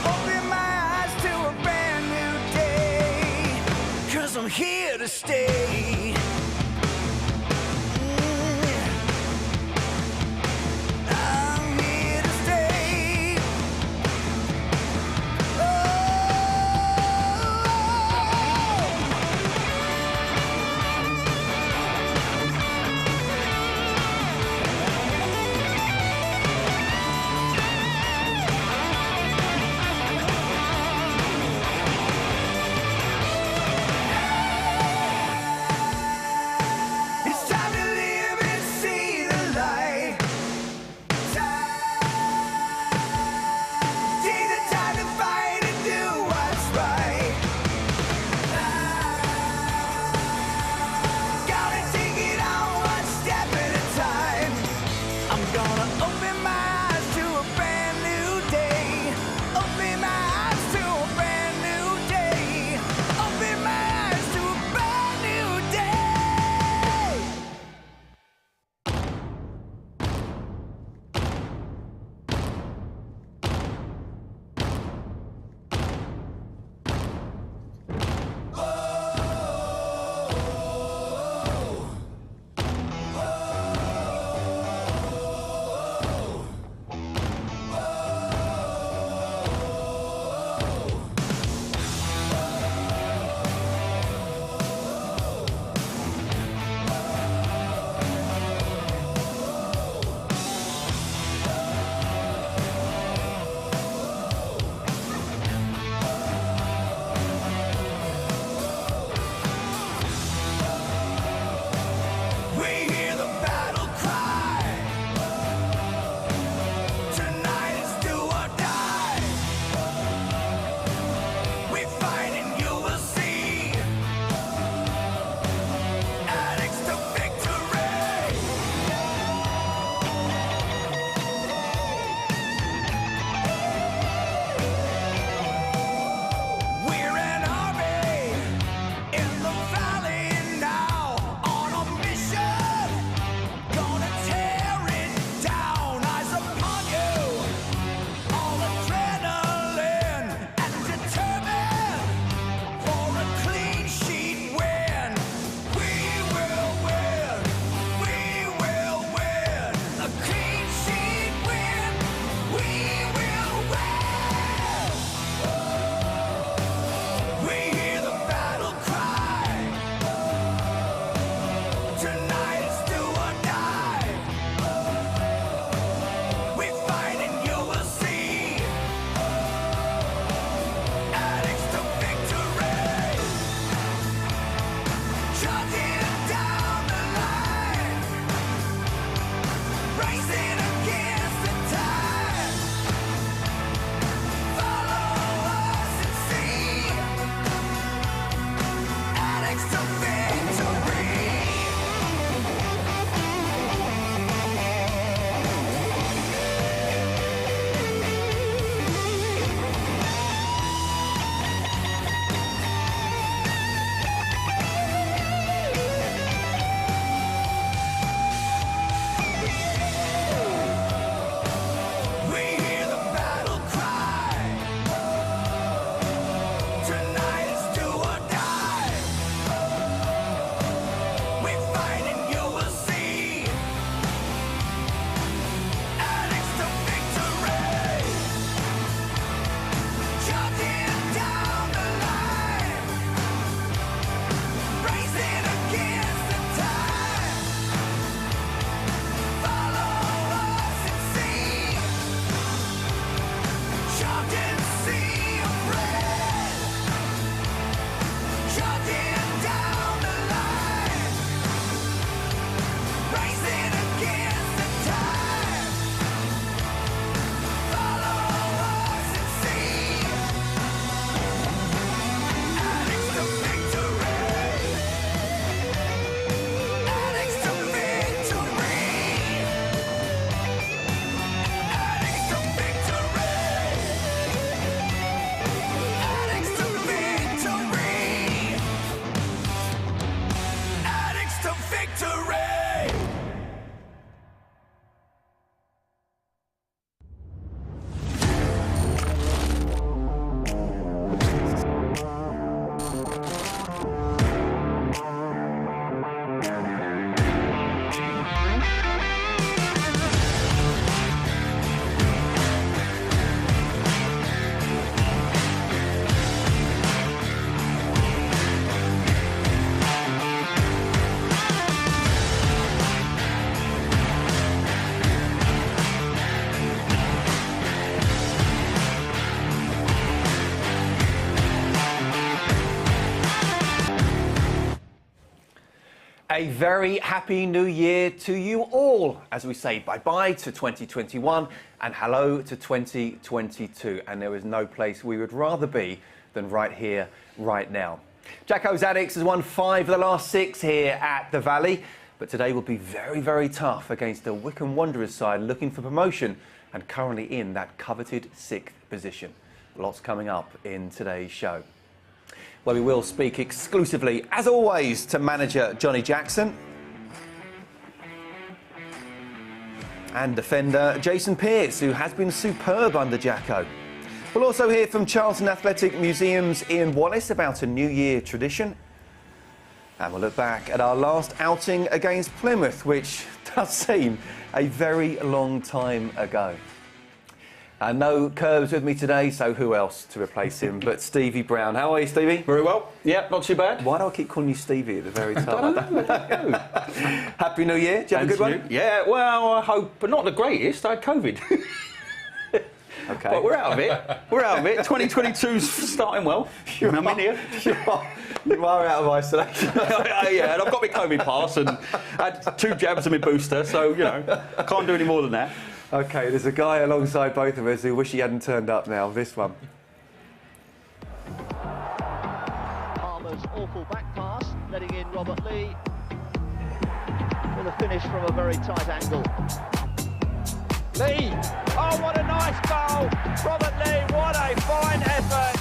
Open my eyes to a brand new day, 'cause I'm here to stay. I'm here to stay. A very happy new year to you all as we say bye-bye to 2021 and hello to 2022. And there is no place we would rather be than right here, right now. Jacko's Addicts has won 5 of the last 6 here at the Valley, but today will be very, very tough against the Wycombe Wanderers side looking for promotion and currently in that coveted 6th position. Lots coming up in today's show, where we will speak exclusively, as always, to manager Johnny Jackson and defender Jason Pearce, who has been superb under Jacko. We'll also hear from Charlton Athletic Museum's Ian Wallace about a New Year tradition. And we'll look back at our last outing against Plymouth, which does seem a very long time ago. No Curbs with me today, so who else to replace him but Stevie Brown. How are you, Stevie? Very well. Yeah, not too bad. Why do I keep calling you Stevie at the very top? I don't know. Happy New Year. Did you have a good one? Yeah, well, I hope, but not the greatest. I had COVID. Okay. But we're out of it. We're out of it. 2022's starting well. I'm in here. You are out of isolation. Yeah, and I've got my COVID pass and I had 2 jabs of my booster, so, you know, I can't do any more than that. OK, there's a guy alongside both of us who wish he hadn't turned up now, this one. Palmer's awful back pass, letting in Robert Lee with a finish from a very tight angle. Lee! Oh, what a nice goal! Robert Lee, what a fine effort!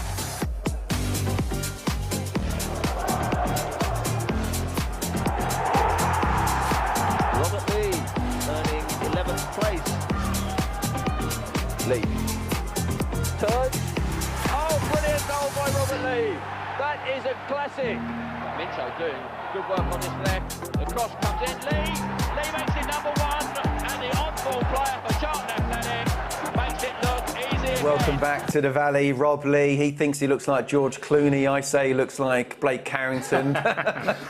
Robert Lee earning 11th place. Lee. Turns. Oh, brilliant goal by Robert Lee. That is a classic. Minto doing good work on his left. The cross comes in. Lee makes it number 1. And the on-ball player for Charlton Athletic makes it look easy again. Welcome back to the Valley. Rob Lee, he thinks he looks like George Clooney. I say he looks like Blake Carrington.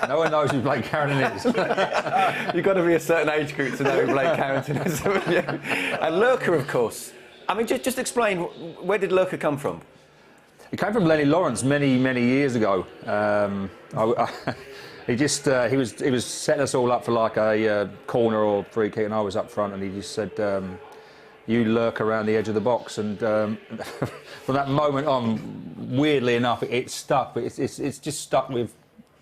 No one knows who Blake Carrington is. You've got to be a certain age group to know who Blake Carrington is, haven't you? And Lurker, of course. I mean, just explain, where did Lurker come from? He came from Lenny Lawrence many years ago. He was setting us all up for like a corner or free kick, and I was up front, and he just said, "You lurk around the edge of the box." And from that moment on, weirdly enough, it stuck. But it's just stuck with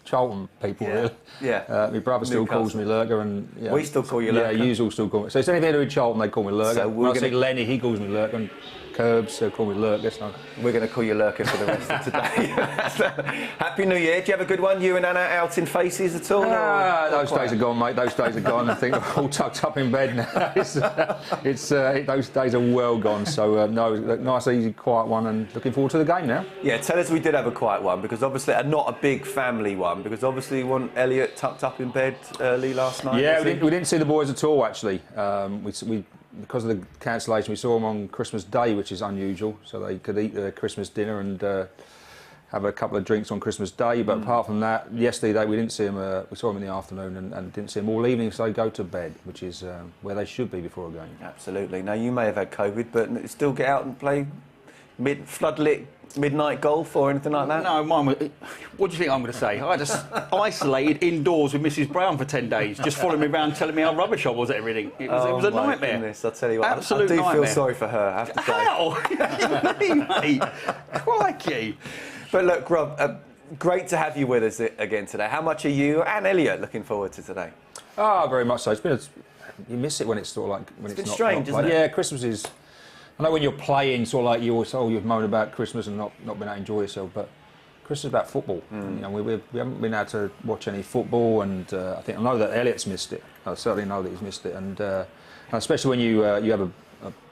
Charlton people. Yeah. Really. Yeah. My brother still calls me Lurker, and yeah, we still call you Lurker. Yeah, you all still call me. So it's anything to do with Charlton, they call me Lurker. So when I see Lenny, he calls me Lurker, and Curbs, they call me Lurker. So we're going to call you Lurker for the rest of today. Happy New Year. Do you have a good one? You and Anna out in faces at all? Those days are gone, mate. Those days are gone. I think we're all tucked up in bed now. Those days are well gone. So no, nice, easy, quiet one, and looking forward to the game now. Yeah, tell us we did have a quiet one, because obviously, and not a big family one, because obviously you want Elliot tucked up in bed early last night. Yeah, we didn't see the boys at all, actually. We because of the cancellation, we saw them on Christmas Day, which is unusual, so they could eat their Christmas dinner and have a couple of drinks on Christmas Day. But apart from that, yesterday we didn't see them. We saw them in the afternoon and didn't see them all evening, so they go to bed, which is where they should be before a game. Absolutely. Now, you may have had COVID, but still get out and play floodlit midnight golf or anything like that? No, mine was... What do you think I'm going to say? I just isolated indoors with Mrs Brown for 10 days, just following me around telling me how rubbish I was at everything. It was a nightmare. Goodness, I'll tell you what, Absolute I do nightmare. feel sorry for her, I have to say. How? You mean, mate? Crikey. But look, Rob, great to have you with us again today. How much are you and Elliot looking forward to today? Oh, very much so. You miss it when it's sort of like... When it's been not, strange, not isn't it? Yeah, Christmas is... I know when you're playing, sort of like you always, you've moaned about Christmas and not being able to enjoy yourself, but Christmas is about football. You know, we haven't been able to watch any football, and I know that Elliot's missed it. I certainly know that he's missed it, and especially when you have a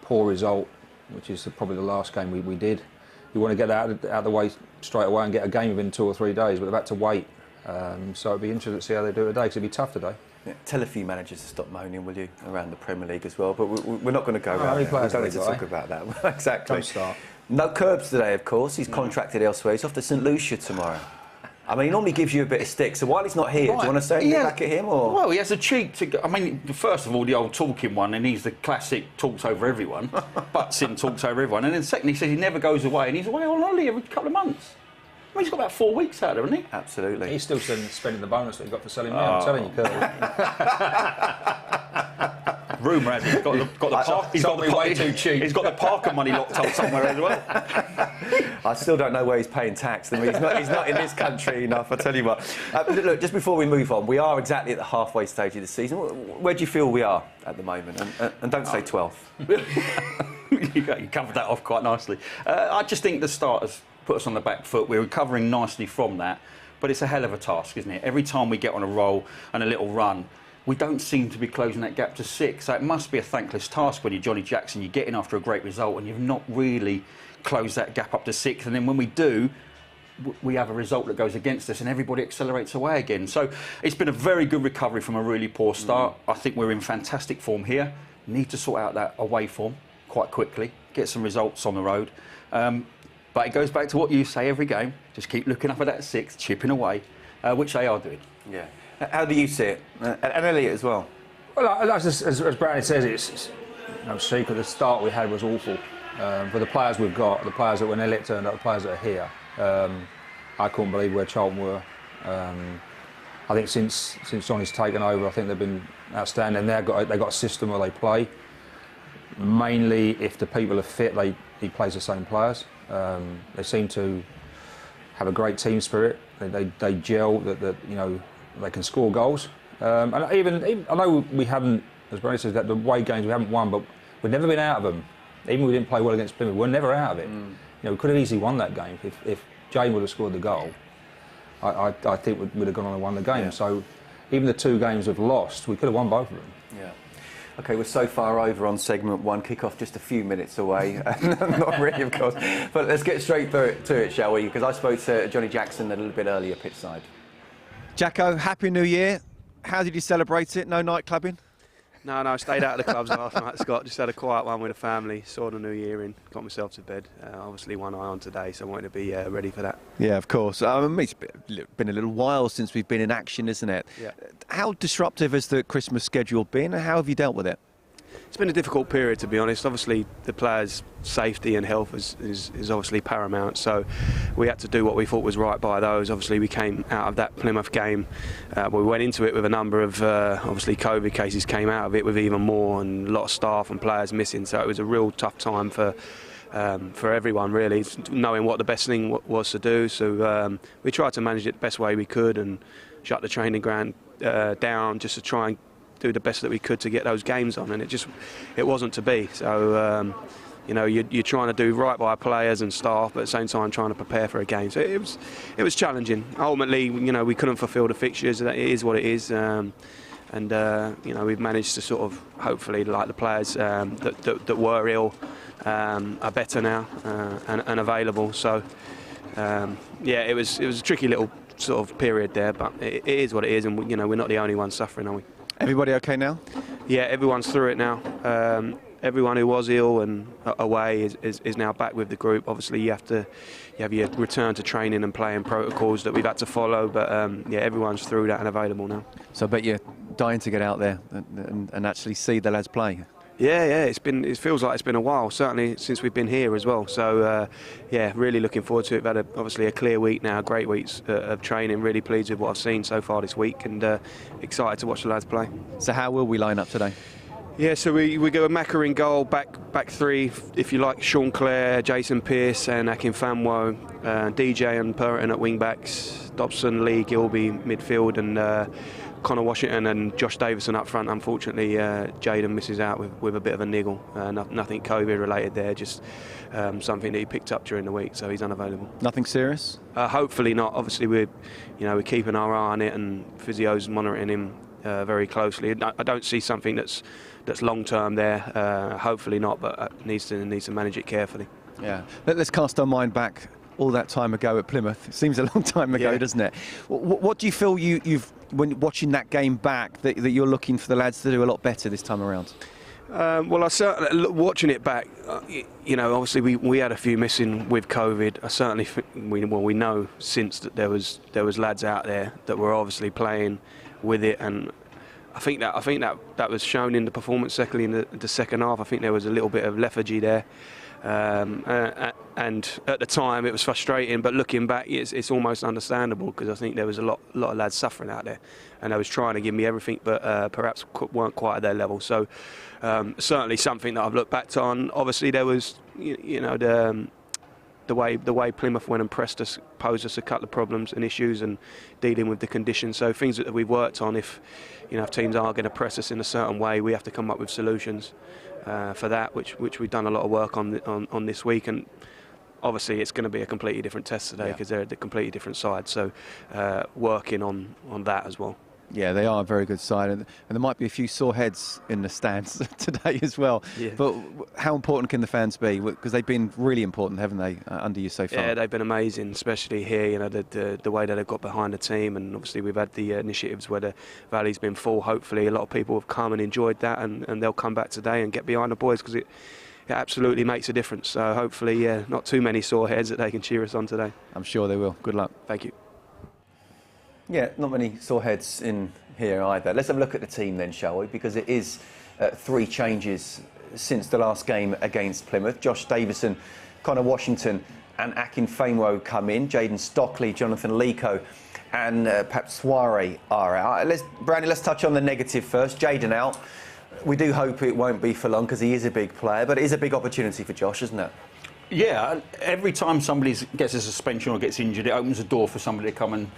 poor result, which is probably the last game we did. You want to get that out of the way straight away and get a game within 2 or 3 days, but they've had to wait. So it'll be interesting to see how they do it today, because it'll be tough today. Yeah, tell a few managers to stop moaning, will you, around the Premier League as well? But we're not going to go around there. We don't need to talk about that. Exactly. Don't start. No Curbs today, of course. He's contracted elsewhere. He's off to St Lucia tomorrow. I mean, he normally gives you a bit of stick, so while he's not here, do you want to say anything back at him? Or? Well, he has a cheek to go. I mean, first of all, the old talking one, and he's the classic talks over everyone, butts in, talks over everyone. And then secondly, he says he never goes away, and he's away on holiday every couple of months. Well, he's got about 4 weeks out there, hasn't he? Absolutely. He's still spending the bonus that he got for selling me. I'm telling you, Curly. Rumour has it, he's got the park. He's got me way too cheap. He's got the Parker money locked up somewhere as well. I still don't know where he's paying tax. I mean, he's not in this country enough, I tell you what. Look, just before we move on, we are exactly at the halfway stage of the season. Where do you feel we are at the moment? And don't say 12th. You covered that off quite nicely. I just think the start has put us on the back foot. We're recovering nicely from that, but it's a hell of a task, isn't it? Every time we get on a roll and a little run, we don't seem to be closing that gap to 6. So it must be a thankless task when you're Johnny Jackson. You get in after a great result and you've not really closed that gap up to 6. And then when we do, we have a result that goes against us and everybody accelerates away again. So it's been a very good recovery from a really poor start. I think we're in fantastic form here. Need to sort out that away form quite quickly, get some results on the road. But it goes back to what you say every game. Just keep looking up at that 6, chipping away, which they are doing. Yeah. How do you see it? And Elliot as well. Well, as Brownie says, it's no secret. The start we had was awful. For the players we've got, the players that when Elliot turned up, the players that are here, I couldn't believe where Charlton were. I think since Johnny's taken over, I think they've been outstanding. They got a system where they play. Mainly, if the people are fit, he plays the same players. They seem to have a great team spirit. They gel. That you know. They can score goals, and even I know we haven't, as Brady says, that the away games we haven't won, but we've never been out of them. Even we didn't play well against Plymouth, we're never out of it. You know, we could have easily won that game if Jane would have scored the goal. I think we'd have gone on and won the game. Yeah. So even the 2 games we've lost, we could have won both of them. Yeah. Okay, we're so far over on segment 1. Kick-off just a few minutes away. Not really, of course. But let's get straight to it, shall we? Because I spoke to Johnny Jackson a little bit earlier pitchside. Jacko, Happy New Year. How did you celebrate it? No night clubbing? No, I stayed out of the clubs last night, Scott. Just had a quiet one with the family, saw the New Year in, got myself to bed. Obviously one eye on today, so I wanted to be ready for that. Yeah, of course. It's been a little while since we've been in action, isn't it? Yeah. How disruptive has the Christmas schedule been, and how have you dealt with it? It's been a difficult period, to be honest. Obviously, the players' safety and health is obviously paramount, so we had to do what we thought was right by those. Obviously, we came out of that Plymouth game. We went into it with a number of, obviously, COVID cases, came out of it with even more, and a lot of staff and players missing, so it was a real tough time for everyone, really, knowing what the best thing was to do. So we tried to manage it the best way we could and shut the training ground down just to try and do the best that we could to get those games on, and it wasn't to be. So you know, you're trying to do right by players and staff, but at the same time trying to prepare for a game. So it was challenging. Ultimately, you know, we couldn't fulfil the fixtures. It is what it is, and you know, we've managed to sort of hopefully, like the players that were ill are better now and available. So yeah, it was a tricky little sort of period there, but it is what it is, and you know, we're not the only ones suffering, are we? Everybody okay now? Yeah, everyone's through it now. Everyone who was ill and away is now back with the group. Obviously, you have your return to training and playing protocols that we've had to follow, but yeah, everyone's through that and available now. So I bet you're dying to get out there and actually see the lads play. Yeah, it feels like it's been a while, certainly since we've been here as well. So yeah, really looking forward to it. We've had obviously a clear week now, great weeks of training. Really pleased with what I've seen so far this week, and excited to watch the lads play. So how will we line up today? Yeah, so we go with Macca in goal, back 3, if you like, Sean Clare, Jason Pearce and Akin Famwo, DJ and Purton at wing backs, Dobson, Lee, Gilby midfield, and Connor Washington and Josh Davison up front. Unfortunately, Jaden misses out with a bit of a niggle. Nothing COVID related there, just something that he picked up during the week, so he's unavailable. Nothing serious? Hopefully not. Obviously, we're keeping our eye on it, and physio's monitoring him very closely. I don't see something that's long term there. Hopefully not, but needs to manage it carefully. Yeah. Let's cast our mind back all that time ago at Plymouth. It seems a long time ago, yeah, doesn't it? What do you feel you've when watching that game back that you're looking for the lads to do a lot better this time around? Well, I certainly, watching it back, you know, obviously we had a few missing with COVID. I certainly think we know since that there was lads out there that were obviously playing with it, and I think that was shown in the performance, secondly in the second half. I think there was a little bit of lethargy there, and and at the time it was frustrating, but looking back it's almost understandable, because I think there was a lot of lads suffering out there, and they was trying to give me everything, but perhaps weren't quite at their level. So certainly something that I've looked back on. Obviously there was the way Plymouth went and pressed us, posed us a couple of problems and issues, and dealing with the conditions. So things that we've worked on. If teams are going to press us in a certain way, we have to come up with solutions for that, which we've done a lot of work on this week. And obviously it's going to be a completely different test today, because they're at a completely different side. So working on that as well. Yeah, they are a very good side, and there might be a few sore heads in the stands today as well. Yeah. But how important can the fans be? Because they've been really important, haven't they, under you so far? Yeah, they've been amazing, especially here. The way that they've got behind the team, and obviously we've had the initiatives where the Valley's been full. Hopefully, a lot of people have come and enjoyed that, and they'll come back today and get behind the boys, because it absolutely makes a difference. So hopefully, not too many sore heads that they can cheer us on today. I'm sure they will. Good luck. Thank you. Yeah, not many sore heads in here either. Let's have a look at the team then, shall we? Because it is 3 changes since the last game against Plymouth. Josh Davison, Connor Washington and Akin Fainwo come in. Jaden Stockley, Jonathan Leako and Pap Soiree are out. Brownie, let's touch on the negative first. Jaden out. We do hope it won't be for long, because he is a big player, but it is a big opportunity for Josh, isn't it? Yeah, every time somebody gets a suspension or gets injured, it opens a door for somebody to come and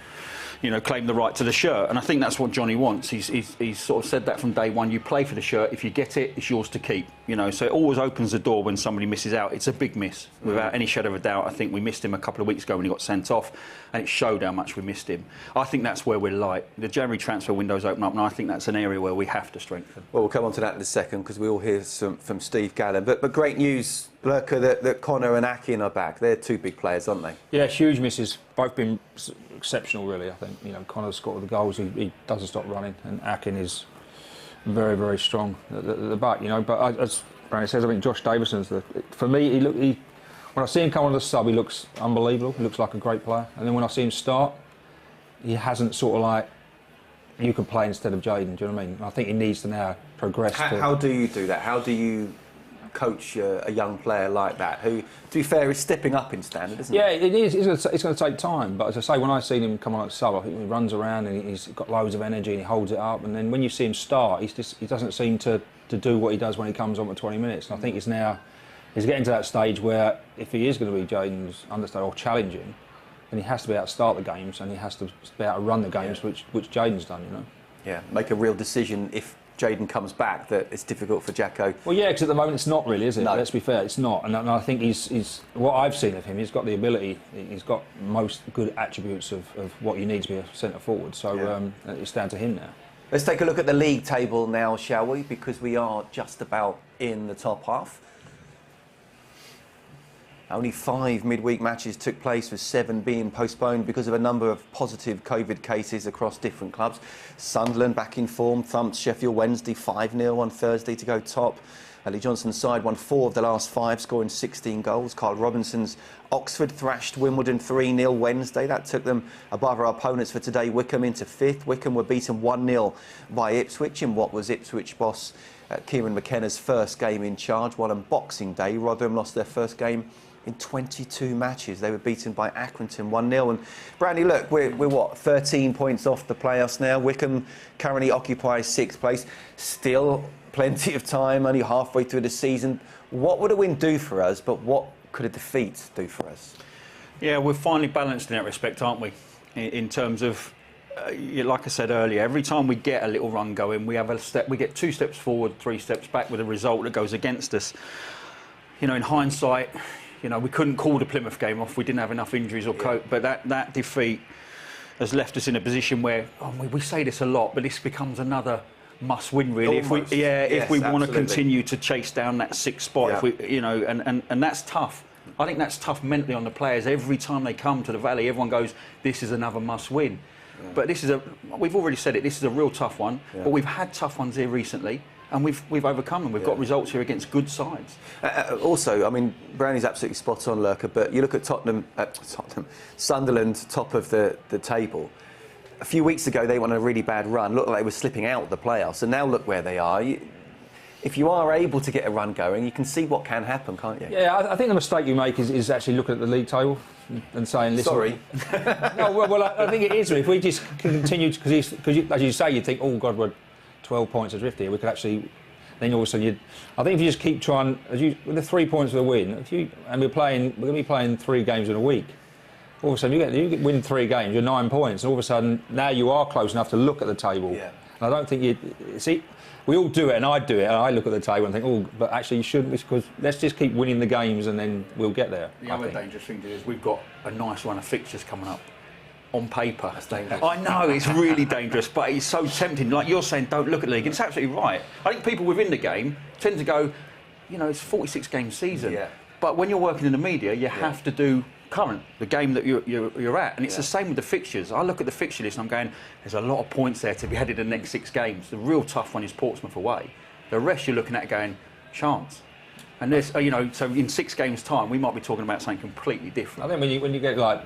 claim the right to the shirt, and I think that's what Johnny wants. He's sort of said that from day one. You play for the shirt. If you get it, it's yours to keep. So it always opens the door when somebody misses out. It's a big miss, without any shadow of a doubt. I think we missed him a couple of weeks ago when he got sent off, and it showed how much we missed him. I think that's where we're light. The January transfer windows open up, and I think that's an area where we have to strengthen. Well, we'll come on to that in a second, because we all hear from Steve Gallen. But great news, Lurker, that Connor and Akin are back. They're 2 big players, aren't they? Yeah, huge misses. Both been exceptional, really. I think Connor's got all the goals. He doesn't stop running, and Akin is very, very strong at the back. But as Brandon says, I think Josh Davison's for me. When I see him come on the sub, he looks unbelievable. He looks like a great player. And then when I see him start, he hasn't sort of like, you could play instead of Jaden. Do you know what I mean? I think he needs to now progress. How do you do that? How do you coach a young player like that, who, to be fair, is stepping up in standard, isn't yeah, it? it is. It's going to take time. But as I say, when I seen him come on at sub, I think he runs around and he's got loads of energy and he holds it up. And then when you see him start, he doesn't seem to do what he does when he comes on for 20 minutes. And I think he's getting to that stage where if he is going to be Jaden's understudy or challenging, then he has to be able to start the games and he has to be able to run the games, which Jaden's done. Yeah, make a real decision if Jaden comes back, that it's difficult for Jacko. Well, yeah, because at the moment it's not really, is it? No. Let's be fair, it's not. And I think he's what I've seen of him, he's got the ability, he's got most good attributes of what you need to be a centre forward. So it's down to him now. Let's take a look at the league table now, shall we? Because we are just about in the top half. Only 5 midweek matches took place, with 7 being postponed because of a number of positive COVID cases across different clubs. Sunderland back in form, thumped Sheffield Wednesday 5-0 on Thursday to go top. Lee Johnson's side won 4 of the last 5, scoring 16 goals. Carl Robinson's Oxford thrashed Wimbledon 3-0 Wednesday. That took them above our opponents for today, Wycombe, into 5th. Wycombe were beaten 1-0 by Ipswich in what was Ipswich boss Kieran McKenna's first game in charge. While on Boxing Day, Rotherham lost their first game in 22 matches. They were beaten by Accrington 1-0. And Brandy, look, we're what, 13 points off the playoffs now. Wycombe currently occupies 6th place. Still plenty of time, only halfway through the season. What would a win do for us, but what could a defeat do for us? Yeah, we're finally balanced in that respect, aren't we? In terms of, like I said earlier, every time we get a little run going, we get 2 steps forward, 3 steps back with a result that goes against us. In hindsight, we couldn't call the Plymouth game off. We didn't have enough injuries or cope. But that defeat has left us in a position where we say this a lot, but this becomes another must-win, really. Almost. If we want to absolutely. continue to chase down that 6th spot, and that's tough. I think that's tough mentally on the players. Every time they come to the Valley, everyone goes, "This is another must-win." Yeah. But we've already said it. This is a real tough one. Yeah. But we've had tough ones here recently. And we've overcome them. We've got results here against good sides. Also, I mean, Brownie's absolutely spot on, Lurker, but you look at Sunderland, top of the table. A few weeks ago, they went on a really bad run. Looked like they were slipping out of the playoffs, and now look where they are. if you are able to get a run going, you can see what can happen, can't you? Yeah, I think the mistake you make is actually looking at the league table and saying, listen... Sorry. No, well, I think it is. If we just continue, because as you say, you think, oh, God, we're 12 points adrift here, we could actually... Then all of a sudden, I think if you just keep trying, with the 3 points for the win, and we're going to be playing 3 games in a week, all of a sudden you win 3 games, you're 9 points, and all of a sudden now you are close enough to look at the table. Yeah. And I don't think see, we all do it, and I do it, and I look at the table and think, oh, but actually you shouldn't, because let's just keep winning the games and then we'll get there. The other dangerous thing to do is we've got a nice run of fixtures coming up. On paper. That's dangerous. I know, it's really dangerous, but it's so tempting. Like you're saying, don't look at the league. It's absolutely right. I think people within the game tend to go, you know, it's a 46-game season. Yeah. But when you're working in the media, you have to do current, the game that you're at. And it's the same with the fixtures. I look at the fixture list and I'm going, there's a lot of points there to be added in the next 6 games. The real tough one is Portsmouth away. The rest you're looking at going, chance. And there's, you know, so in 6 games' time, we might be talking about something completely different. I think when you get like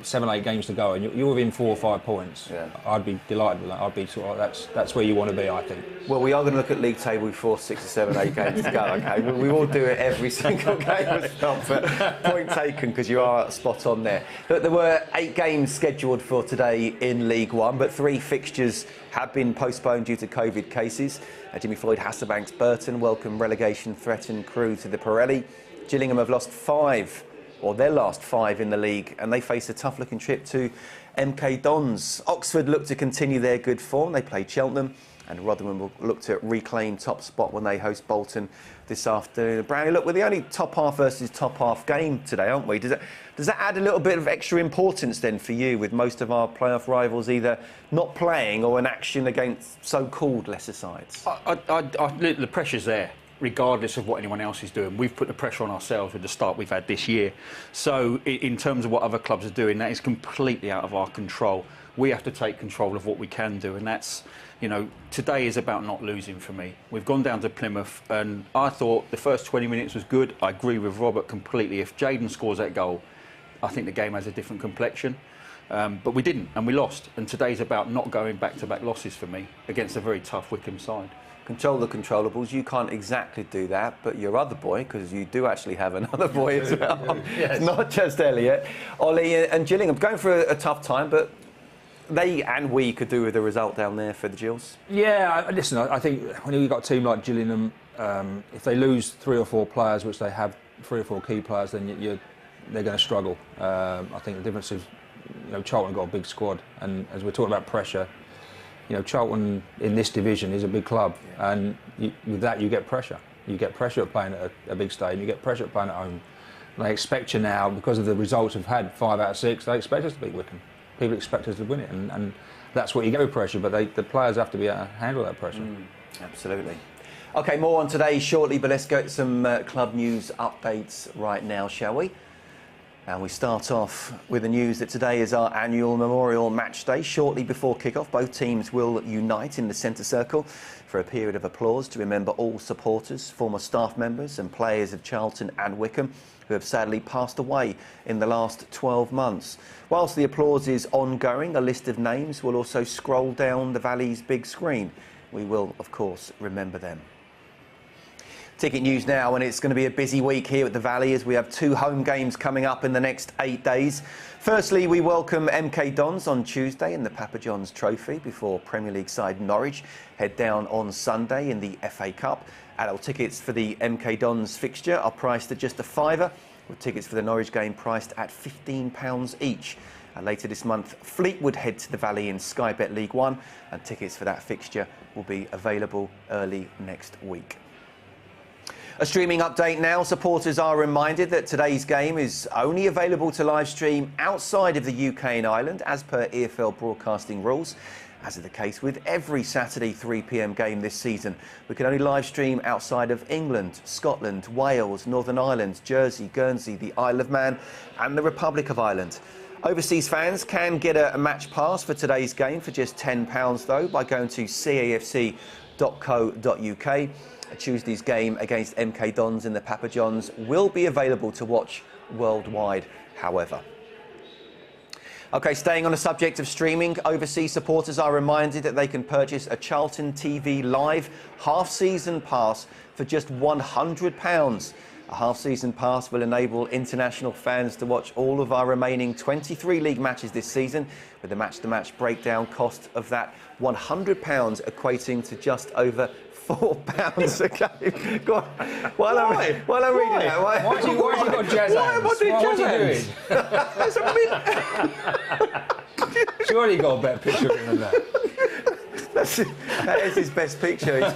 7, 8 games to go and you're within 4 or 5 points, I'd be delighted with that. I'd be sort of that's where you want to be, I think. Well, we are going to look at league table with 4, 6, 7, 8 games to go. Okay, we will do it every single game as well. But point taken, because you are spot on there. Look, there were 8 games scheduled for today in League One, but 3 fixtures have been postponed due to COVID cases. Jimmy Floyd Hasselbank's Burton welcome relegation threatened crew to the Pirelli. Gillingham have lost 5, or their last 5 in the league, and they face a tough-looking trip to MK Dons. Oxford look to continue their good form. They play Cheltenham, and Rotherham will look to reclaim top spot when they host Bolton this afternoon. Brownie, look, we're the only top half versus top half game today, aren't we? Does that add a little bit of extra importance then for you, with most of our playoff rivals either not playing or in action against so-called lesser sides? The pressure's there, regardless of what anyone else is doing. We've put the pressure on ourselves with the start we've had this year. So in terms of what other clubs are doing, that is completely out of our control. We have to take control of what we can do, and that's, you know, today is about not losing for me. We've gone down to Plymouth, and I thought the first 20 minutes was good. I agree with Robert completely. If Jayden scores that goal, I think the game has a different complexion. But we didn't, and we lost. And today's about not going back-to-back losses for me against a very tough Wycombe side. Control the controllables. You can't exactly do that, but your other boy, because you do actually have another boy as well. Yes. Not just Elliot. Ollie and Gillingham going through a tough time, but they and we could do with a result down there for the Gills. Yeah, listen, I think when you've got a team like Gillingham, if they lose 3 or 4 players, which they have 3 or 4 key players, then they're going to struggle. I think the difference is, you know, Charlton got a big squad, and as we're talking about pressure, you know, Charlton in this division is a big club, and with that you get pressure. You get pressure at playing at a big stadium, you get pressure at playing at home. And they expect you now, because of the results we've had, 5 out of 6, they expect us to beat Wycombe. People expect us to win it, and that's what you get with pressure, but the players have to be able to handle that pressure. Absolutely. OK, more on today shortly, but let's get some club news updates right now, shall we? And we start off with the news that today is our annual Memorial Match Day. Shortly before kick-off, both teams will unite in the centre circle for a period of applause to remember all supporters, former staff members and players of Charlton and Wycombe who have sadly passed away in the last 12 months. Whilst the applause is ongoing, a list of names will also scroll down the Valley's big screen. We will, of course, remember them. Ticket news now, and it's going to be a busy week here at the Valley as we have 2 home games coming up in the next 8 days. Firstly, we welcome MK Dons on Tuesday in the Papa John's Trophy before Premier League side Norwich head down on Sunday in the FA Cup. Adult tickets for the MK Dons fixture are priced at just a £5, with tickets for the Norwich game priced at £15 each. Later this month, Fleetwood head to the Valley in Sky Bet League One, and tickets for that fixture will be available early next week. A streaming update now. Supporters are reminded that today's game is only available to live stream outside of the UK and Ireland as per EFL broadcasting rules. As is the case with every Saturday 3 p.m. game this season, we can only live stream outside of England, Scotland, Wales, Northern Ireland, Jersey, Guernsey, the Isle of Man and the Republic of Ireland. Overseas fans can get a match pass for today's game for just £10 though by going to cafc.co.uk. Tuesday's game against MK Dons in the Papa John's will be available to watch worldwide, however. OK, staying on the subject of streaming, overseas supporters are reminded that they can purchase a Charlton TV Live half-season pass for just £100. A half-season pass will enable international fans to watch all of our remaining 23 league matches this season, with the match-to-match breakdown cost of that £100 equating to just over £4 a game. Go on. While I'm reading that, why Why have you got jazz hands? What are you doing? Surely you got a better picture of him than that. That is his best picture.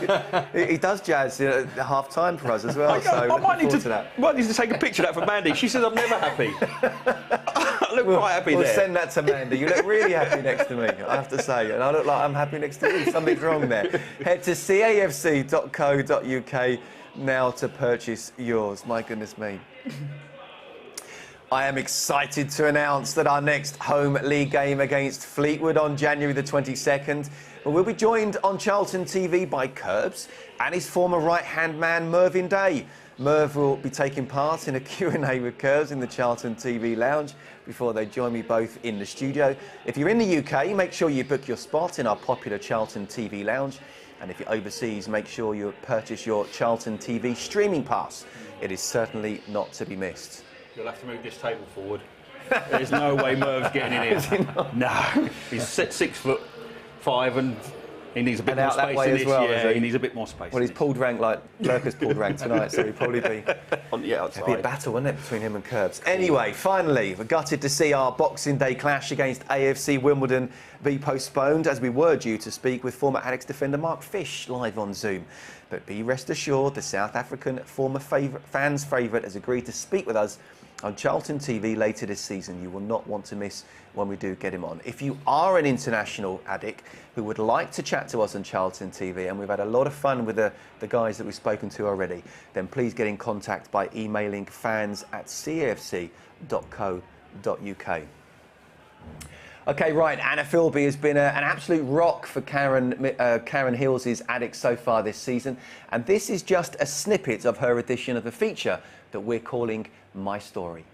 He does jazz at half-time for us as well. I might need to take a picture of that for Mandy. She says I'm never happy. I look quite happy We'll there. send that to Mandy. You look really happy next to me, I have to say. And I look like I'm happy next to you. Something's wrong there. Head to cafc.co.uk now to purchase yours. My goodness me. I am excited to announce that our next home league game against Fleetwood on January the 22nd will be joined on Charlton TV by Pearce and his former right-hand man Mervyn Day. Merv will be taking part in a Q&A with Pearce in the Charlton TV lounge before they join me both in the studio. If you're in the UK, make sure you book your spot in our popular Charlton TV lounge. And if you're overseas, make sure you purchase your Charlton TV streaming pass. It is certainly not to be missed. You'll have to move this table forward. There's no way Merv's getting in here. No. He's 6'5" and he needs a bit more space in this. Yeah, he needs a bit more space. Well, he's pulled rank like Lurker's pulled rank tonight, so he'll probably be on the outside. It'd be a battle, wouldn't it, between him and Curbs? Anyway, finally, we're gutted to see our Boxing Day clash against AFC Wimbledon be postponed, as we were due to speak with former Ajax defender Mark Fish live on Zoom. But be rest assured, the South African former fans' favourite has agreed to speak with us on Charlton TV later this season. You will not want to miss when we do get him on. If you are an international addict who would like to chat to us on Charlton TV, and we've had a lot of fun with the guys that we've spoken to already, then please get in contact by emailing fans@cafc.co.uk. OK, right, Anna Philby has been an absolute rock for Karen Hills' Addicts so far this season, and this is just a snippet of her edition of a feature that we're calling My Story.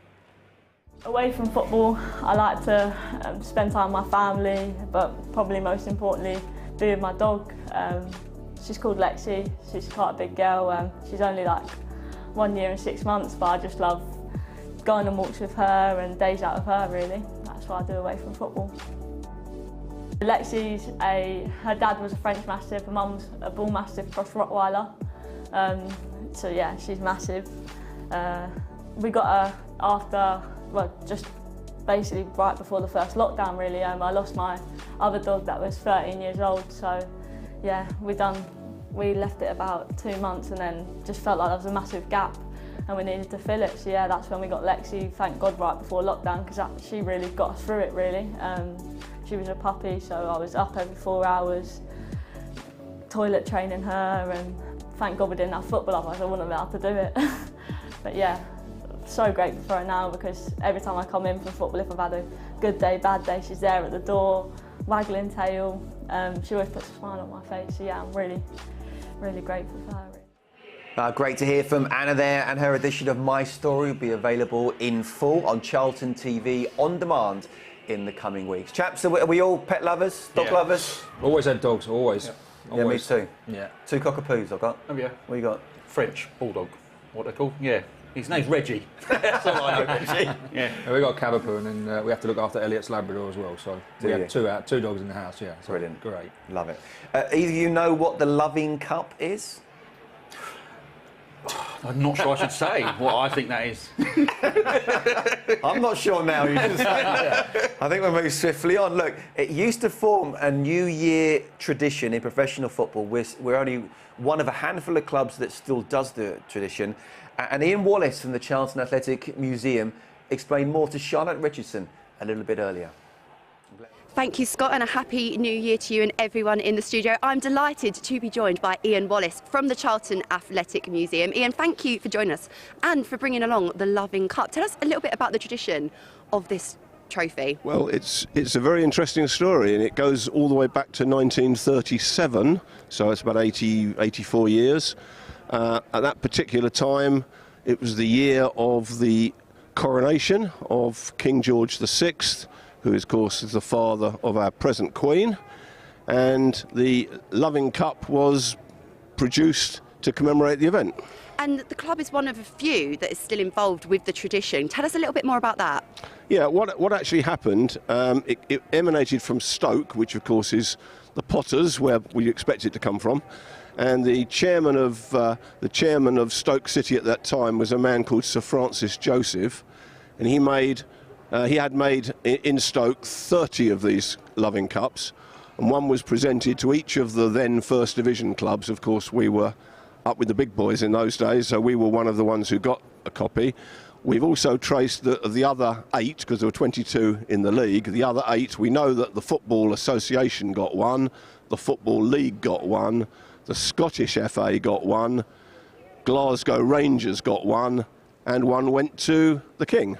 Away from football, I like to spend time with my family, but probably most importantly, be with my dog. She's called Lexi. She's quite a big girl. She's only like 1 year and 6 months, but I just love going on walks with her and days out with her, really. That's what I do away from football. Lexi's her dad was a French Mastiff, her mum's a Bull Mastiff cross Rottweiler. So yeah, she's massive. We got her after, well, just basically right before the first lockdown, really. I lost my other dog that was 13 years old, so yeah, we left it about 2 months and then just felt like there was a massive gap and we needed to fill it. So yeah, that's when we got Lexi, thank God, right before lockdown, because she really got us through it, really. She was a puppy, so I was up every 4 hours, toilet training her, and thank God we didn't have football, otherwise I wouldn't have been able to do it. But yeah, so grateful for her now, because every time I come in from football, if I've had a good day, bad day, she's there at the door, waggling tail. She always puts a smile on my face, so yeah, I'm really, really grateful for her. Great to hear from Anna there, and her edition of My Story will be available in full on Charlton TV on demand in the coming weeks. Chaps, are we all pet lovers, dog lovers? Always had dogs, always. Yeah, Always. me too. Yeah. 2 cockapoos I've got. Oh yeah. What you got? French bulldog. What they call? Yeah. His name's Reggie. That's all I know. Reggie. Yeah. We got a Cavapoo, and then we have to look after Elliot's Labrador as well. So we have two dogs in the house. Yeah. So brilliant. Great. Love it. Either of you know what the loving cup is? I'm not sure I should say what I think that is. I'm not sure now. You just I think we'll move swiftly on. Look, it used to form a New Year tradition in professional football. We're only one of a handful of clubs that still does the tradition. And Ian Wallace from the Charlton Athletic Museum explained more to Charlotte Richardson a little bit earlier. Thank you, Scott, and a happy new year to you and everyone in the studio. I'm delighted to be joined by Ian Wallace from the Charlton Athletic Museum. Ian, thank you for joining us and for bringing along the Loving Cup. Tell us a little bit about the tradition of this trophy. Well, it's a very interesting story, and it goes all the way back to 1937, so it's about 84 years. At that particular time, it was the year of the coronation of King George VI, who, of course, is the father of our present Queen. And the Loving Cup was produced to commemorate the event. And the club is one of a few that is still involved with the tradition. Tell us a little bit more about that. Yeah, what actually happened, it emanated from Stoke, which of course is the Potters, where we expect it to come from. And the chairman of Stoke City at that time was a man called Sir Francis Joseph, and he had made in Stoke 30 of these Loving Cups, and one was presented to each of the then First Division clubs. Of course, we were up with the big boys in those days, so we were one of the ones who got a copy. We've also traced the other 8, because there were 22 in the league. The other 8, we know that the Football Association got one, the Football League got one, the Scottish FA got one, Glasgow Rangers got one, and one went to the King.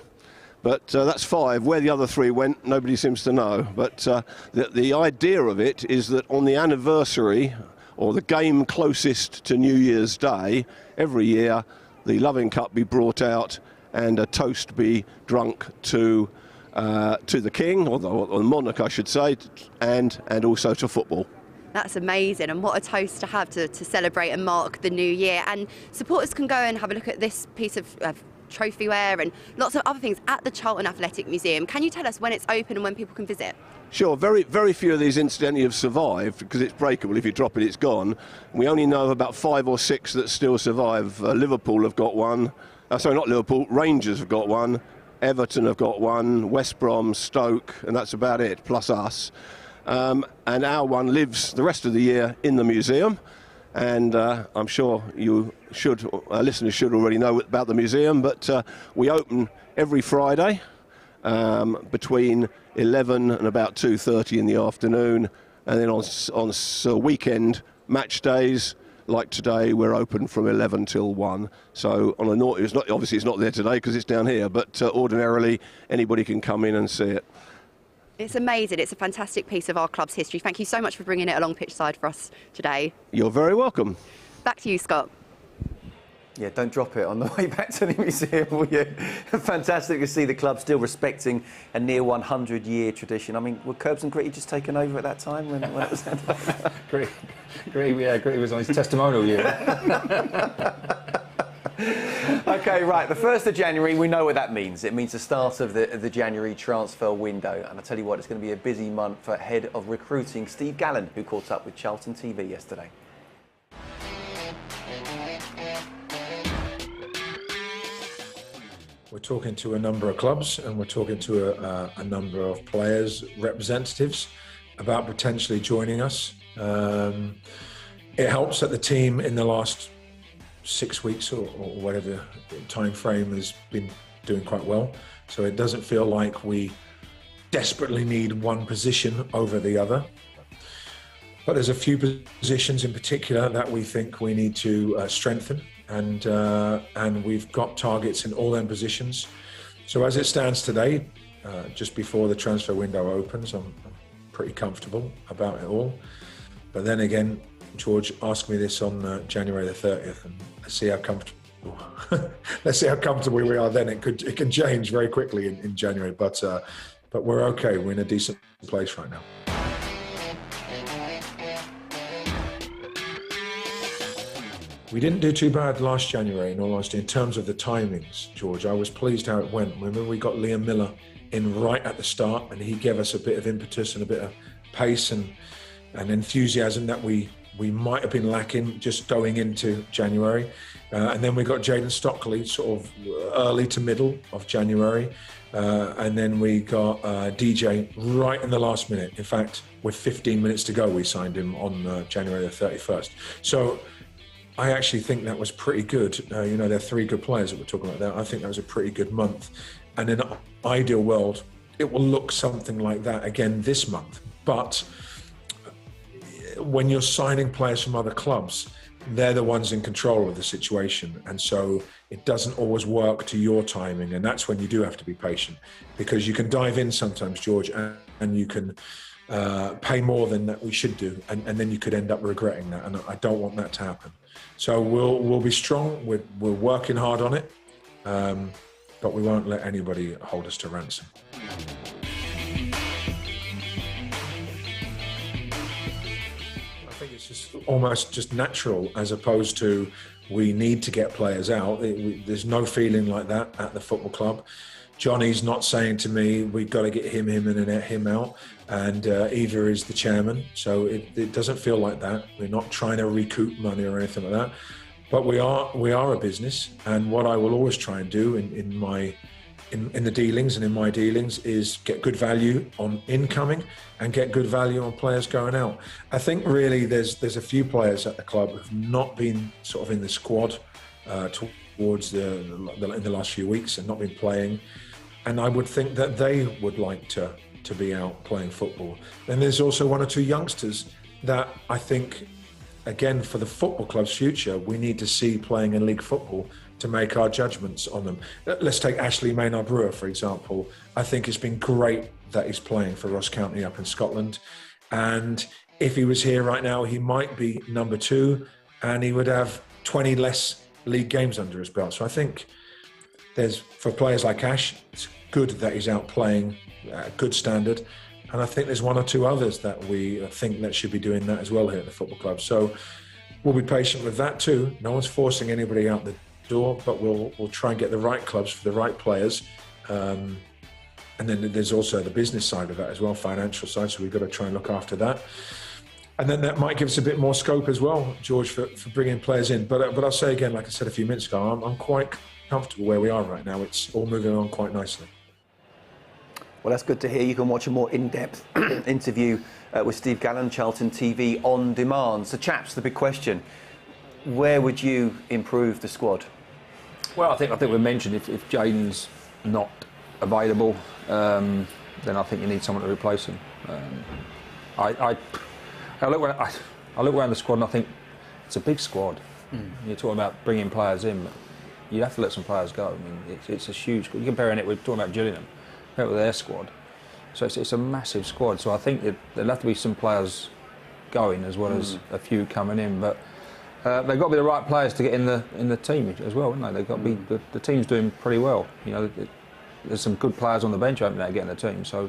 But that's 5. Where the other 3 went, nobody seems to know. But the idea of it is that on the anniversary, or the game closest to New Year's Day, every year the Loving Cup be brought out and a toast be drunk to the King, or the monarch I should say, and also to football. That's amazing, and what a toast to have to celebrate and mark the new year. And supporters can go and have a look at this piece of trophyware and lots of other things at the Charlton Athletic Museum. Can you tell us when it's open and when people can visit? Sure, very few of these incidentally have survived, because it's breakable. If you drop it, it's gone. We only know of about 5 or 6 that still survive. Liverpool have got one. Sorry, not Liverpool. Rangers have got one. Everton have got one. West Brom, Stoke, and that's about it, plus us. And our one lives the rest of the year in the museum. And I'm sure listeners should already know about the museum, but we open every Friday between 11 and about 2:30 in the afternoon, and then on weekend match days like today, we're open from 11 till 1. So on a obviously it's not there today because it's down here, but ordinarily anybody can come in and see it. It's amazing. It's a fantastic piece of our club's history. Thank you so much for bringing it along pitch side for us today. You're very welcome. Back to you, Scott. Yeah, don't drop it on the way back to the museum, will you? Fantastic to see the club still respecting a near 100-year tradition. I mean, were Curbs and Gritty just taken over at that time when it was handed over? Gritty was on his testimonial year. OK, right, the 1st of January, we know what that means. It means the start of the January transfer window. And I tell you what, it's going to be a busy month for head of recruiting Steve Gallen, who caught up with Charlton TV yesterday. We're talking to a number of clubs, and we're talking to a number of players, representatives, about potentially joining us. It helps that the team in the last 6 weeks or whatever time frame has been doing quite well. So it doesn't feel like we desperately need one position over the other. But there's a few positions in particular that we think we need to strengthen. And we've got targets in all them positions. So as it stands today, just before the transfer window opens, I'm pretty comfortable about it all. But then again, George asked me this on January the 30th, and let's see how comfortable. Let's see how comfortable we are then. It can change very quickly in January, but we're okay. We're in a decent place right now. We didn't do too bad last January, in all honesty, in terms of the timings, George. I was pleased how it went. Remember, we got Liam Miller in right at the start, and he gave us a bit of impetus and a bit of pace and enthusiasm that we might have been lacking just going into January. And then we got Jaden Stockley sort of early to middle of January. And then we got DJ right in the last minute. In fact, with 15 minutes to go, we signed him on January the 31st. So I actually think that was pretty good. They're 3 good players that we're talking about there. I think that was a pretty good month. And in an ideal world, it will look something like that again this month. But when you're signing players from other clubs, they're the ones in control of the situation. And so it doesn't always work to your timing. And that's when you do have to be patient, because you can dive in sometimes, George, and you can pay more than that we should do. And then you could end up regretting that. And I don't want that to happen. So we'll be strong. We're working hard on it, but we won't let anybody hold us to ransom. just almost just natural, as opposed to we need to get players out. There's no feeling like that at the football club. Johnny's not saying to me, we've got to get him in and him out. And Eva is the chairman. So it doesn't feel like that. We're not trying to recoup money or anything like that. But we are a business. And what I will always try and do in the dealings and in my dealings is get good value on incoming and get good value on players going out. I think really there's a few players at the club who've not been sort of in the squad towards in the last few weeks and not been playing. And I would think that they would like to be out playing football. Then there's also one or two youngsters that I think, again, for the football club's future, we need to see playing in league football to make our judgments on them. Let's take Ashley Maynard-Brewer, for example. I think it's been great that he's playing for Ross County up in Scotland. And if he was here right now, he might be number 2 and he would have 20 less league games under his belt. So I think for players like Ash, it's good that he's out playing at a good standard. And I think there's one or two others that we think that should be doing that as well here at the football club. So we'll be patient with that too. No one's forcing anybody out the door, but we'll try and get the right clubs for the right players. And then there's also the business side of that as well, financial side. So we've got to try and look after that. And then that might give us a bit more scope as well, George, for bringing players in. But I'll say again, like I said a few minutes ago, I'm quite comfortable where we are right now. It's all moving on quite nicely. Well, that's good to hear. You can watch a more in-depth interview with Steve Gallen, Charlton TV on demand. So, chaps, the big question: where would you improve the squad? Well, I think we mentioned if Jaden's not available, then I think you need someone to replace him. I look around the squad and I think it's a big squad. You're talking about bringing players in, but you have to let some players go. I mean, it's a huge. You're comparing it. We're talking about Gillingham. With their squad, so it's a massive squad. So I think there'll have to be some players going as well as a few coming in. But they've got to be the right players to get in the team as well, haven't they? They've got to be the team's doing pretty well. You know, there's some good players on the bench haven't they, getting the team. So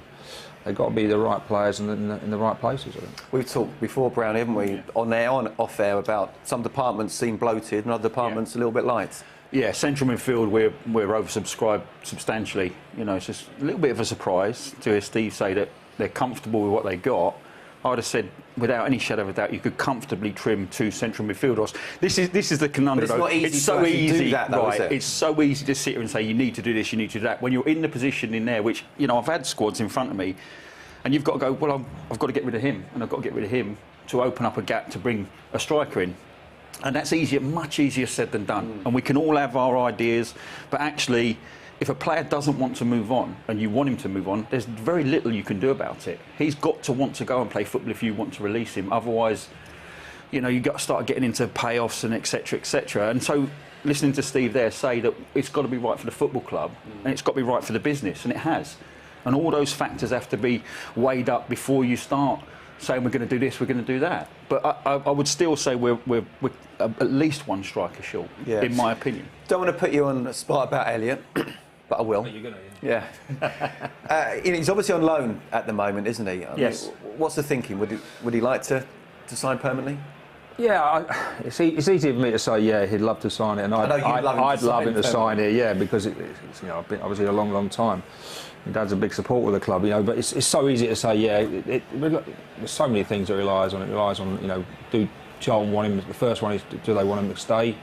they've got to be the right players in the right places. I think. We've talked before, Brown, haven't we, on air and off air, about some departments seem bloated and other departments a little bit light. Yeah, central midfield, we're oversubscribed substantially. You know, it's just a little bit of a surprise to hear Steve say that they're comfortable with what they got. I would have said, without any shadow of a doubt, you could comfortably trim 2 central midfielders. This is the conundrum. But it's not easy it's so to easy, do that, though, right? is it? It's so easy to sit here and say you need to do this, you need to do that. When you're in the position in there, which I've had squads in front of me, and you've got to go. Well, I've got to get rid of him, and I've got to get rid of him to open up a gap to bring a striker in. And that's much easier said than done. And we can all have our ideas, but actually, if a player doesn't want to move on and you want him to move on, there's very little you can do about it. He's got to want to go and play football if you want to release him. Otherwise, you've got to start getting into payoffs and etc., etc. And so, listening to Steve there say that it's got to be right for the football club and it's got to be right for the business, and it has. And all those factors have to be weighed up before you start saying we're going to do this, we're going to do that. But I would still say we're at least one striker short, in my opinion. Don't want to put you on the spot about Elliot, but I will. You're gonna, yeah. He's obviously on loan at the moment, isn't he? Yes. What's the thinking? Would he like to sign permanently? Yeah, it's easy for me to say, yeah, he'd love to sign it, and I'd love him to sign it, yeah, because I've been obviously a long time. My dad's a big supporter of the club, but it's so easy to say, yeah. There's so many things that relies on. It relies on, do Charlton want him? The first one is, do they want him to stay?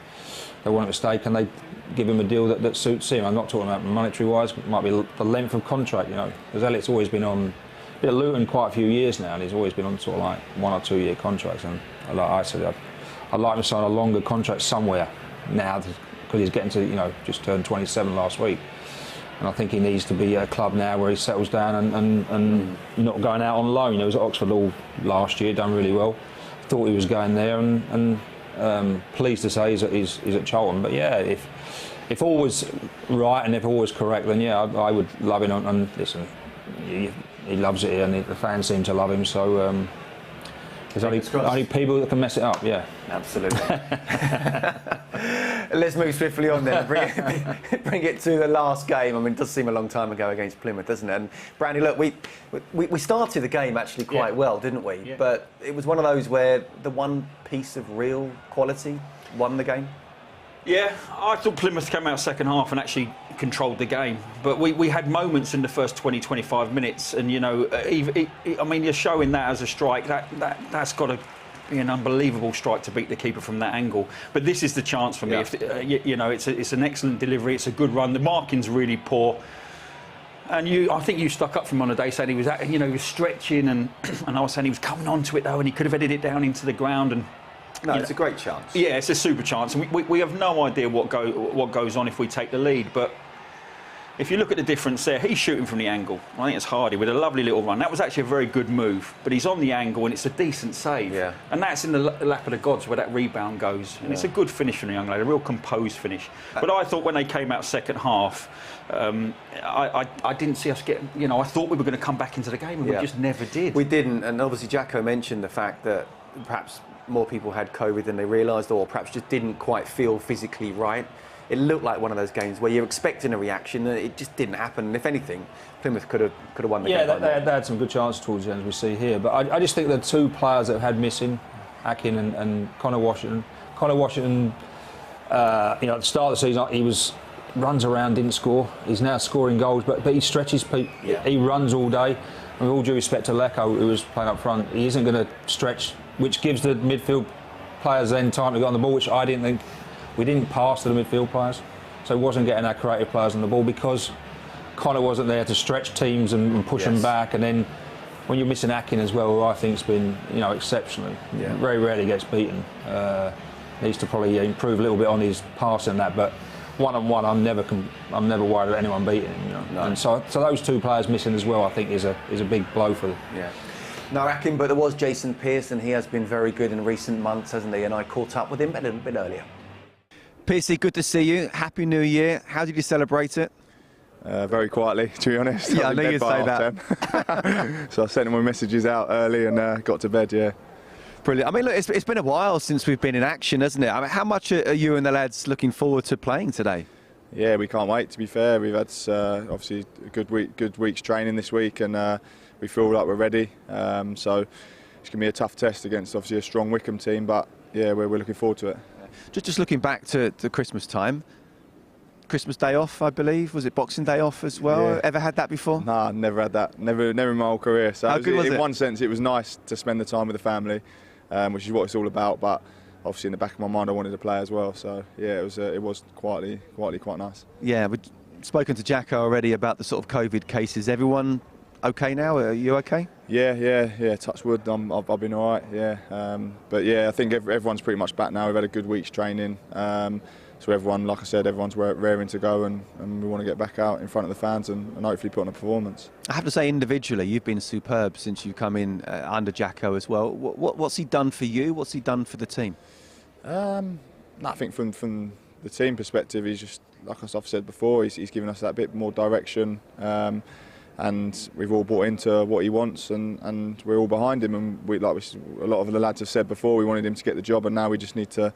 They want him to stay. Can they give him a deal that suits him? I'm not talking about monetary-wise. It might be the length of contract, because Elliot's always been on. Been at Luton quite a few years now, and he's always been on sort of like 1 or 2 year contracts. And like I said, I'd like him to sign a longer contract somewhere now, because he's getting to, just turned 27 last week. And I think he needs to be at a club now where he settles down and not going out on loan. He was at Oxford all last year, done really well. Thought he was going there, and pleased to say he's at Charlton. But yeah, if all was right and if all was correct, then yeah, I would love him. And listen, he loves it here, and the fans seem to love him. So there's only people that can mess it up. Yeah, absolutely. Let's move swiftly on then. Bring it to the last game. I mean, it does seem a long time ago against Plymouth, doesn't it? And Brandy, look, we started the game actually quite well, didn't we? Yeah. But it was one of those where the one piece of real quality won the game. Yeah, I thought Plymouth came out second half and actually controlled the game. But we had moments in the first 20, 25 minutes, and you know, I mean, you're showing that as a strike. That's got to be an unbelievable strike to beat the keeper from that angle. But this is the chance for me. Yeah. If, you know, it's an excellent delivery. It's a good run. The marking's really poor. And I think you stuck up from on the day saying he was, he was stretching, and I was saying he was coming onto it though, and he could have headed it down into the ground. And no, it's a great chance. Yeah, it's a super chance, and we have no idea what goes on if we take the lead. But if you look at the difference there, he's shooting from the angle. I think it's Hardy with a lovely little run. That was actually a very good move, but he's on the angle and it's a decent save. Yeah. And that's in the lap of the gods where that rebound goes. And it's a good finish from the young lady, a real composed finish. But I thought when they came out second half, I didn't see us get, I thought we were going to come back into the game, and we just never did. We didn't, and obviously Jacko mentioned the fact that perhaps more people had COVID than they realised, or perhaps just didn't quite feel physically right. It looked like one of those games where you're expecting a reaction, and it just didn't happen. And if anything, Plymouth could have won the game. Yeah, they had some good chances towards the end, as we see here. But I just think the two players that have had missing, Akin and Connor Washington. Connor Washington, at the start of the season, he runs around, didn't score. He's now scoring goals, but he stretches people. Yeah. He runs all day. And with all due respect to Lecco, who was playing up front, he isn't going to stretch, which gives the midfield players then time to get on the ball, which I didn't think. We didn't pass to the midfield players, so he wasn't getting our creative players on the ball because Connor wasn't there to stretch teams and push them back. And then when you're missing Akin as well, who I think's been exceptional, very rarely gets beaten. Needs to probably improve a little bit on his passing and that, but one-on-one, I'm never worried about anyone beating him. No. And so those two players missing as well, I think is a big blow for them. Yeah. No, Akin, but there was Jason Pearce, and he has been very good in recent months, hasn't he? And I caught up with him a little bit earlier. Piercy, good to see you. Happy New Year. How did you celebrate it? Very quietly, to be honest. Yeah, I knew you'd say that. So I sent my messages out early and got to bed, yeah. Brilliant. I mean, look, it's been a while since we've been in action, hasn't it? I mean, how much are you and the lads looking forward to playing today? Yeah, we can't wait, to be fair. We've had, obviously, a good week's training this week, and we feel like we're ready. So it's going to be a tough test against, obviously, a strong Wycombe team, but, yeah, we're looking forward to it. Just looking back to Christmas time, Christmas Day off, I believe. Was it Boxing Day off as well? Yeah. Ever had that before? Nah, never had that. Never in my whole career. So How good was it? In one sense, it was nice to spend the time with the family, which is what it's all about. But obviously, in the back of my mind, I wanted to play as well. So yeah, it was quietly quite nice. Yeah, we've spoken to Jacko already about the sort of COVID cases. Everyone okay now? Are you okay? Yeah. Touch wood. I've been all right. Yeah, but yeah, I think everyone's pretty much back now. We've had a good week's training. So everyone, like I said, everyone's raring to go, and we want to get back out in front of the fans and hopefully put on a performance. I have to say, individually, you've been superb since you've come in under Jacko as well. What's he done for you? What's he done for the team? I think from the team perspective, he's just, like I've said before, he's given us that bit more direction, and we've all bought into what he wants, and we're all behind him. And a lot of the lads have said before, we wanted him to get the job, and now we just need to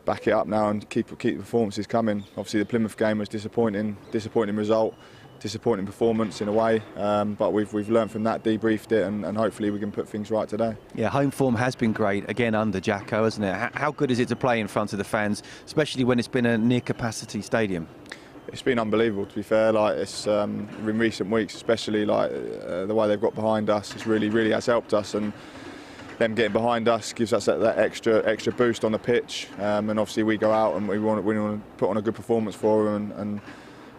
back it up now and keep the performances coming. Obviously, the Plymouth game was disappointing result, disappointing performance in a way, but we've learned from that, debriefed it, and hopefully we can put things right today. Yeah, home form has been great again under Jacko, hasn't it? How good is it to play in front of the fans, especially when it's been a near capacity stadium? It's been unbelievable, to be fair. Like, it's in recent weeks, especially the way they've got behind us, it's really has helped us, and them getting behind us gives us that extra boost on the pitch, and obviously we go out and we want to put on a good performance for them,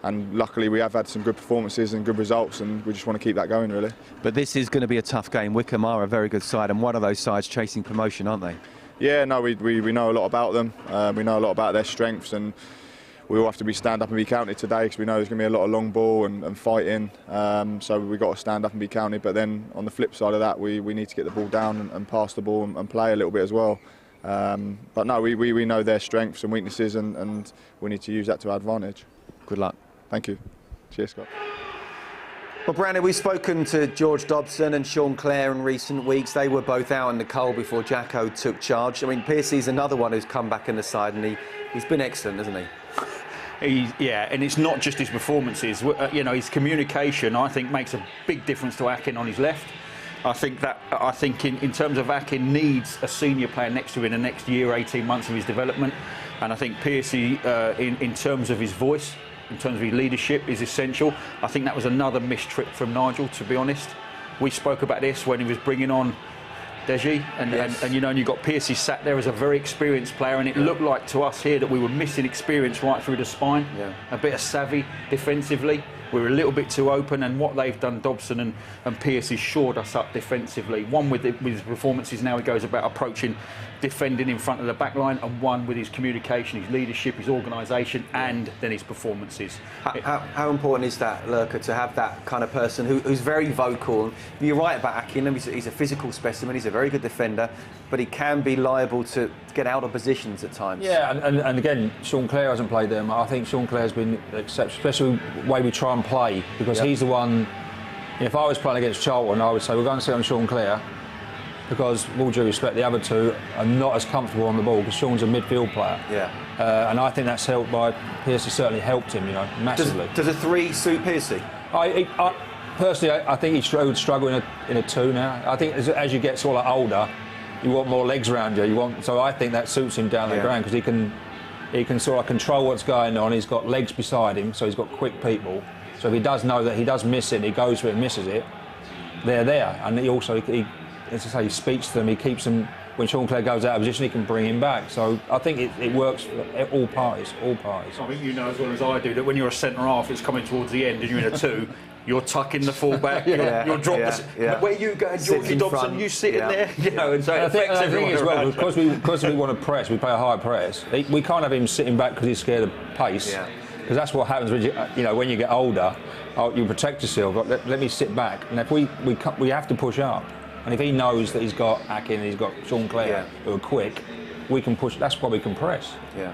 and luckily we have had some good performances and good results, and we just want to keep that going, really. But this is going to be a tough game. Wycombe are a very good side, and one of those sides chasing promotion, aren't they? Yeah, no, we know a lot about them. We know a lot about their strengths, and we all have to stand up and be counted today, because we know there's going to be a lot of long ball and fighting. So we've got to stand up and be counted. But then on the flip side of that, we need to get the ball down and pass the ball and play a little bit as well. But no, we know their strengths and weaknesses, and we need to use that to our advantage. Good luck. Thank you. Cheers, Scott. Well, Brandon, we've spoken to George Dobson and Sean Clare in recent weeks. They were both out in the cold before Jacko took charge. I mean, Piercy's another one who's come back in the side, and he He's been excellent, hasn't he? Yeah, and it's not just his performances. You know, his communication, I think, makes a big difference to Akin on his left. I think in terms of Akin needs a senior player next to him in the next year, 18 months of his development. And I think Pearce, in terms of his voice, in terms of his leadership, is essential. I think that was another missed trick from Nigel, to be honest. We spoke about this when he was bringing on Deji, and you know, and you got Pearce sat there as a very experienced player, and it looked like to us here that we were missing experience right through the spine, a bit of savvy defensively. We were a little bit too open, and what they've done, Dobson and Pearce, has shored us up defensively. One with his performances now, he goes about approaching, defending in front of the back line, and one with his communication, his leadership, his organisation, and then his performances. How important is that, Lurker, to have that kind of person who's very vocal? You're right about Akin. He's a physical specimen. He's a very good defender, but he can be liable to get out of positions at times. Yeah, and again, Sean Clare hasn't played there. I think Sean Clare's been exceptional, especially the way we try and play, because he's the one. If I was playing against Charlton, I would say we're going to sit on Sean Clare, because, with all due respect, the other two are not as comfortable on the ball, because Sean's a midfield player. Yeah. And I think that's helped by Pearce. Certainly helped him, you know, massively. Does a 3 suit Pearce? Personally, I think he would struggle in a 2 now. I think as you get sort of older, you want more legs around you. So I think that suits him down the ground, because he can sort of control what's going on. He's got legs beside him, so he's got quick people. So if he does know that he does miss it, he goes for it and misses it, they're there. And he also, as I say, he speaks to them. He keeps them. When Sean Clare goes out of position, he can bring him back. So I think it works for all parties. All parties. I think you know as well as I do that when you're a centre half, it's coming towards the end, and you're in a 2. You're tucking the fullback. You're dropping. Where you go, Georgie Dobson, you sit in there. You know, and so it affects everyone as well, because we want to press. We play a high press. We can't have him sitting back because he's scared of pace. Because that's what happens when you get older. You protect yourself. Let me sit back, and if we have to push up. And if he knows that he's got Akin and he's got Sean Clare who are quick, we can push. That's why we can press. Yeah,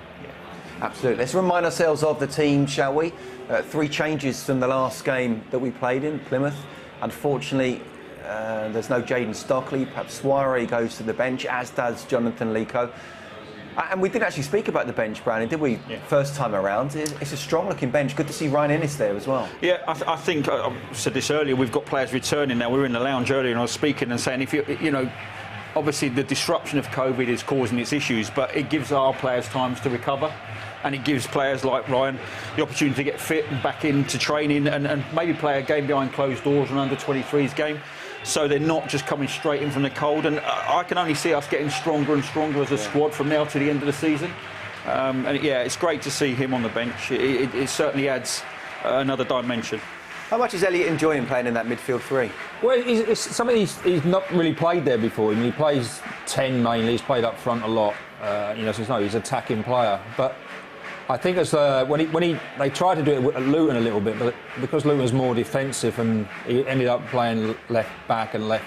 absolutely. Let's remind ourselves of the team, shall we? 3 changes from the last game that we played in, Plymouth. Unfortunately, there's no Jaden Stockley. Perhaps Soiree goes to the bench, as does Jonathan Lico. And we didn't actually speak about the bench, Brownie, did we? First time around. It's a strong-looking bench. Good to see Ryan Ennis there as well. Yeah, I think I said this earlier. We've got players returning now. We were in the lounge earlier, and I was speaking and saying, if you know, obviously the disruption of COVID is causing its issues, but it gives our players time to recover, and it gives players like Ryan the opportunity to get fit and back into training, and maybe play a game behind closed doors, an under-23s game. So they're not just coming straight in from the cold, and I can only see us getting stronger and stronger as a squad from now to the end of the season. And yeah, it's great to see him on the bench. It certainly adds another dimension. How much is Elliot enjoying playing in that midfield 3? Well, it's something he's not really played there before. I mean, he plays 10 mainly. He's played up front a lot. You know, so he's an attacking player. But I think as they tried to do it at Luton a little bit, but because Luton was more defensive, and he ended up playing left back and left,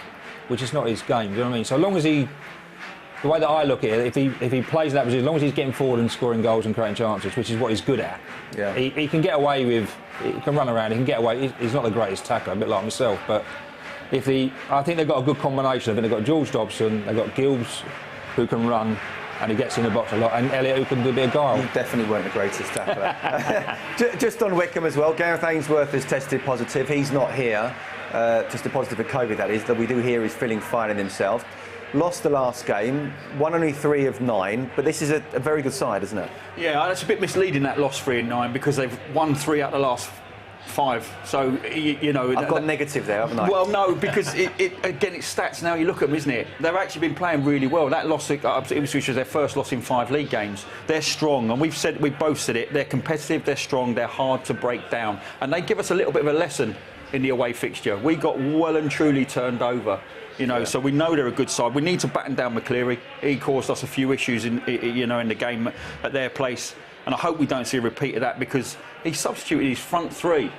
which is not his game. Do you know what I mean? So long as the way that I look at it, if he plays that position, as long as he's getting forward and scoring goals and creating chances, which is what he's good at, he can get away with. He can run around. He can get away. He's not the greatest tackler, a bit like myself, but I think they've got a good combination. I think they've got George Dobson, they've got Gibbs, who can run. And he gets in the box a lot, and Elliot, who can do a bit of guile. You definitely weren't the greatest tackler. Just on Wycombe as well, Gareth Ainsworth has tested positive. He's not here, just a positive for COVID, that is, that we do hear he's feeling fine in himself. Lost the last game, won only 3 of 9, but this is a very good side, isn't it? Yeah, it's a bit misleading, that lost 3 of 9, because they've won 3 out of the last 5. So, you know... I've got negative there, haven't I? Well, no, because, again, it's stats now. You look at them, isn't it? They've actually been playing really well. That loss, which was their first loss in 5 league games, they're strong. And we've both said it, they're competitive, they're strong, they're hard to break down. And they give us a little bit of a lesson in the away fixture. We got well and truly turned over. You know, so we know they're a good side. We need to batten down McCleary. He caused us a few issues in the game at their place. And I hope we don't see a repeat of that, because he substituted his front 3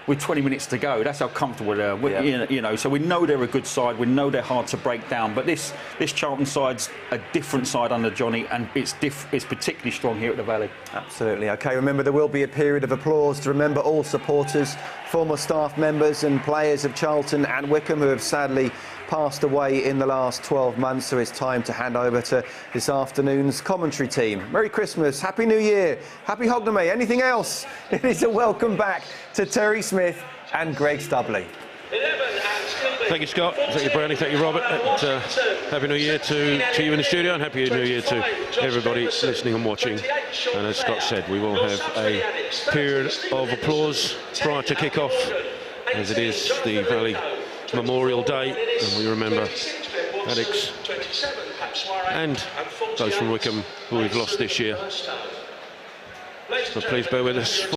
with 20 minutes to go. That's how comfortable they are. You know, so we know they're a good side. We know they're hard to break down. But this Charlton side's a different side under Johnny, and it's particularly strong here at the Valley. Absolutely. OK, remember, there will be a period of applause to remember all supporters former staff members and players of Charlton and Wycombe who have sadly passed away in the last 12 months, so it's time to hand over to this afternoon's commentary team. Merry Christmas, Happy New Year, Happy Hogmanay, anything else? It is a welcome back to Terry Smith and Greg Stubley. Thank you, Scott. Thank you, Brownie. Thank you, Robert. And, Happy New Year to you in the studio, and Happy New Year to everybody listening and watching. And as Scott said, we will have a period of applause prior to kick-off, as it is the Valley Memorial Day, and we remember Alex and those from Wycombe who we've lost this year. So please bear with us.